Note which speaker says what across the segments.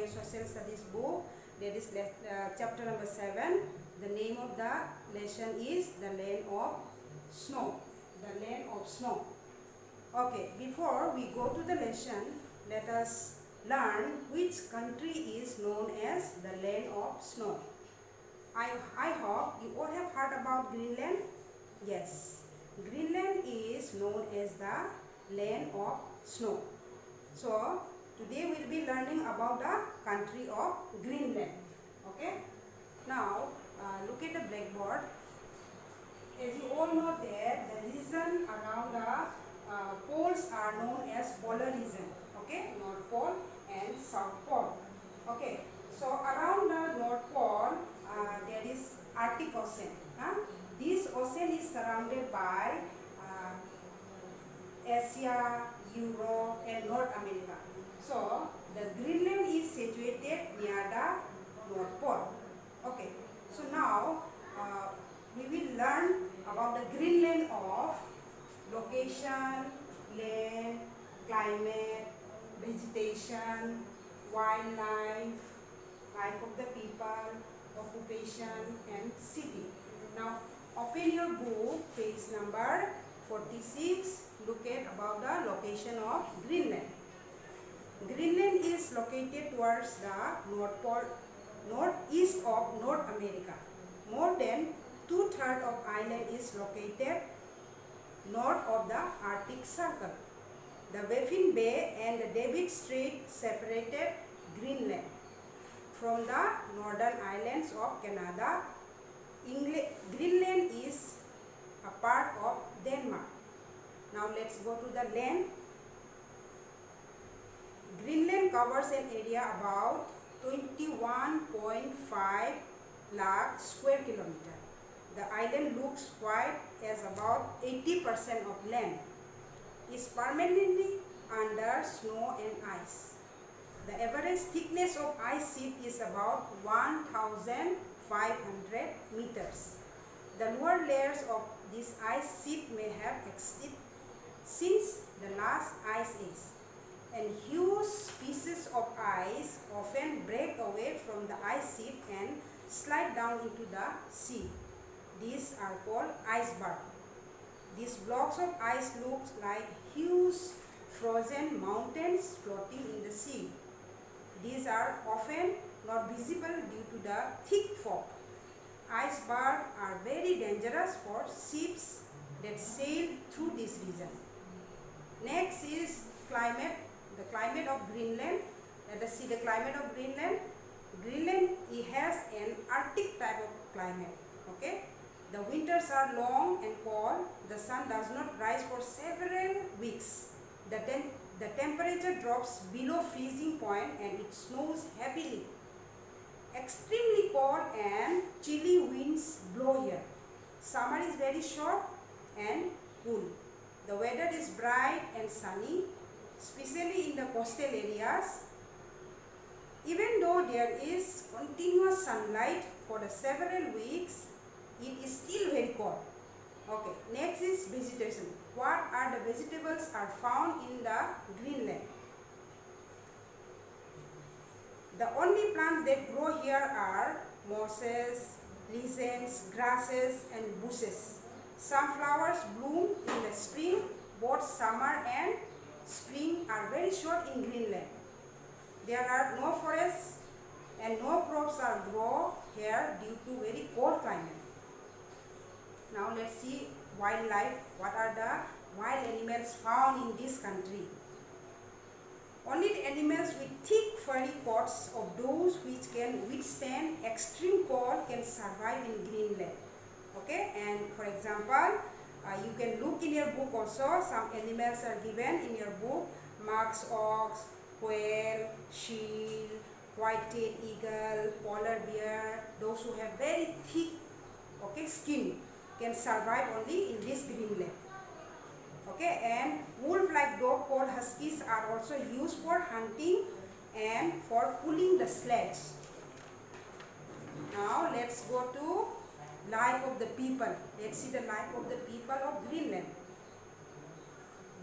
Speaker 1: Your Social Studies book. That is chapter number 7. The name of the lesson is The Land of Snow. The Land of Snow. Okay, before we go to the lesson, let us learn which country is known as the Land of Snow. I hope you all have heard about Greenland. Yes, Greenland is known as the Land of Snow. So, today we will be learning about the country of Greenland. Okay. Now, look at the blackboard. As you all know that the region around the poles are known as polar region. Okay, North Pole and South Pole. Okay, so around the North Pole there is Arctic Ocean. This ocean is surrounded by Asia, Europe and North America. So the Greenland is situated near the North Pole. Okay, so now we will learn about the Greenland of location, land, climate, vegetation, wildlife, life of the people, occupation and city. Now open your book, page number 46. Look at about the location of Greenland. Greenland is located towards the North Pole, northeast of North America. More than 2/3 of island is located north of the Arctic Circle. The Baffin Bay and the David Strait separated Greenland from the northern islands of Canada. Greenland is a part of Denmark. Now let's go to the land. Greenland covers an area about 21.5 lakh square kilometer. The island looks wide as about 80% of land is permanently under snow and ice. The average thickness of ice sheet is about 1,500 meters. The lower layers of this ice sheet may have existed since the last ice age, and huge pieces of ice often break away from the ice sheet and slide down into the sea. These are called icebergs. These blocks of ice look like huge frozen mountains floating in the sea. These are often not visible due to the thick fog. Icebergs are very dangerous for ships that sail through this region. Next is climate. The climate of Greenland. Let us see the climate of Greenland. Greenland has an Arctic type of climate. Okay. The winters are long and cold. The sun does not rise for several weeks. The temperature drops below freezing point and it snows heavily. Extremely cold and chilly winds blow here. Summer is very short and cool. The weather is bright and sunny, especially in the coastal areas. Even though there is continuous sunlight for the several weeks, it is still very cold. Okay, next is vegetation. What are the vegetables are found in the Greenland? The only plants that grow here are mosses, lichens, grasses and bushes. Some flowers bloom in the spring. Both summer and spring are very short in Greenland. There are no forests and no crops are grown here due to very cold climate. Now let's see wildlife. What are the wild animals found in this country? Only the animals with thick furry coats of those which can withstand extreme cold can survive in Greenland. Okay, and for example, you can look in your book also. Some animals are given in your book: musk ox, quail, seal, white-tailed eagle, polar bear. Those who have very thick, skin can survive only in this Greenland. Okay, and wolf-like dog called huskies are also used for hunting and for pulling the sledge. Now let's go to life of the people. Let's see the life of the people of Greenland.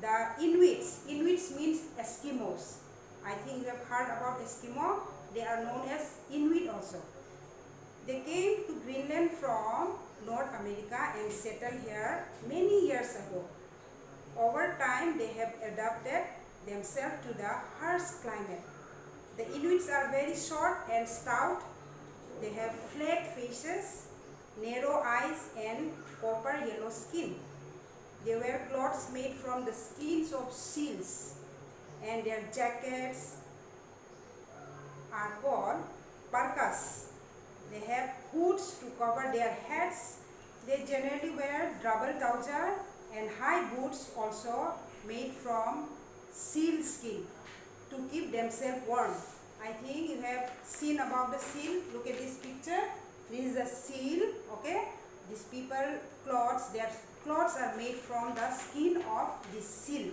Speaker 1: The Inuits means Eskimos, I think you have heard about Eskimo. They are known as Inuit also. They came to Greenland from North America and settled here many years ago. Over time, they have adapted themselves to the harsh climate. The Inuits are very short and stout. They have flat faces, narrow eyes and copper yellow skin. They wear clothes made from the skins of seals, and their jackets are called parkas. They have hoods to cover their heads. They generally wear double trouser and high boots also made from seal skin to keep themselves warm. I think you have seen about the seal. Look at this picture. This is a seal. Okay, these people clothes, their clothes are made from the skin of this seal.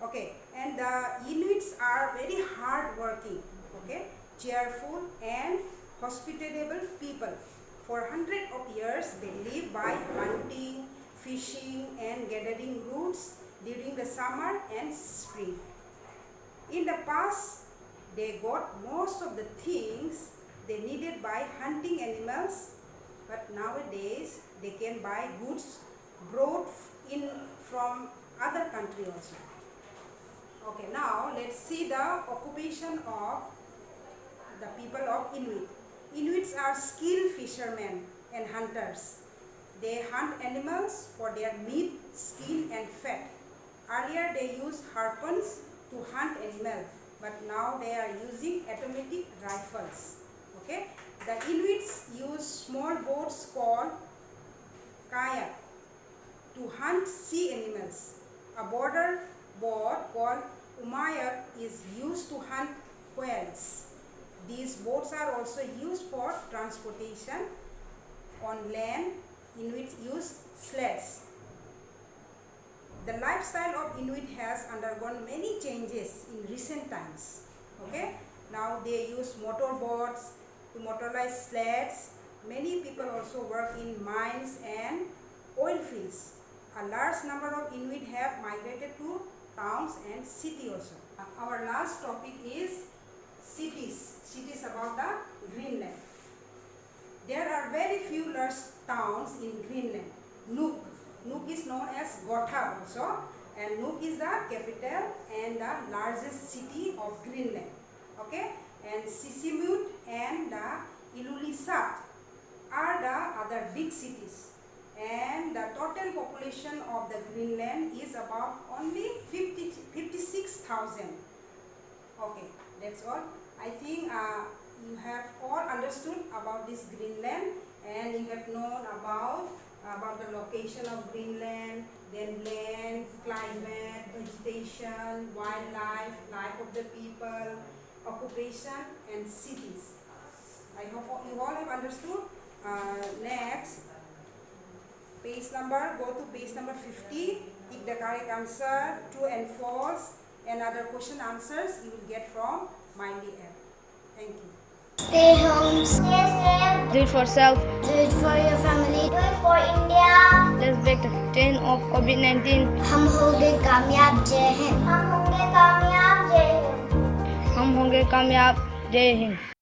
Speaker 1: Okay, and the Inuits are very hard working, okay, cheerful and hospitable people. For hundreds of years they live by hunting, fishing and gathering roots during the summer and spring. In the past, they got most of the things they needed by hunting animals, but nowadays they can buy goods brought in from other country also. Okay, now let's see the occupation of the people of Inuit. Inuits are skilled fishermen and hunters. They hunt animals for their meat, skin and fat. Earlier they used harpoons to hunt animals, but now they are using automatic rifles. Okay, the Inuits use small boats called kayak to hunt sea animals. A border boat called umayak is used to hunt whales. These boats are also used for transportation. On land, Inuits use sleds. The lifestyle of Inuit has undergone many changes in recent times. Okay, now they use motorboats to motorize sleds. Many people also work in mines and oil fields. A large number of Inuit have migrated to towns and cities also. Our last topic is cities. Cities about the Greenland. There are very few large towns in Greenland. Nuuk. Nuuk is known as Gotha also, and Nuuk is the capital and the largest city of Greenland. Okay, and Sisimiut and the Ilulissat are the other big cities. And the total population of the Greenland is about only 56,000. Okay, that's all. I think you have all understood about this Greenland, and you have known about the location of Greenland, then land, climate, vegetation, wildlife, life of the people, occupation and cities. I hope you all have understood. Next, page number, go to page number 50, tick the correct answer, true and false, and other question answers you will get from Mindy app. Thank you.
Speaker 2: Stay home, stay safe,
Speaker 3: Do it for self.
Speaker 2: do it for your family, do it for India.
Speaker 3: Let's break the chain of COVID-19.
Speaker 2: हम होंगे कामयाब, जय हिंद। हम होंगे कामयाब, जय हिंद।
Speaker 3: हम होंगे कामयाब। जय हिंद।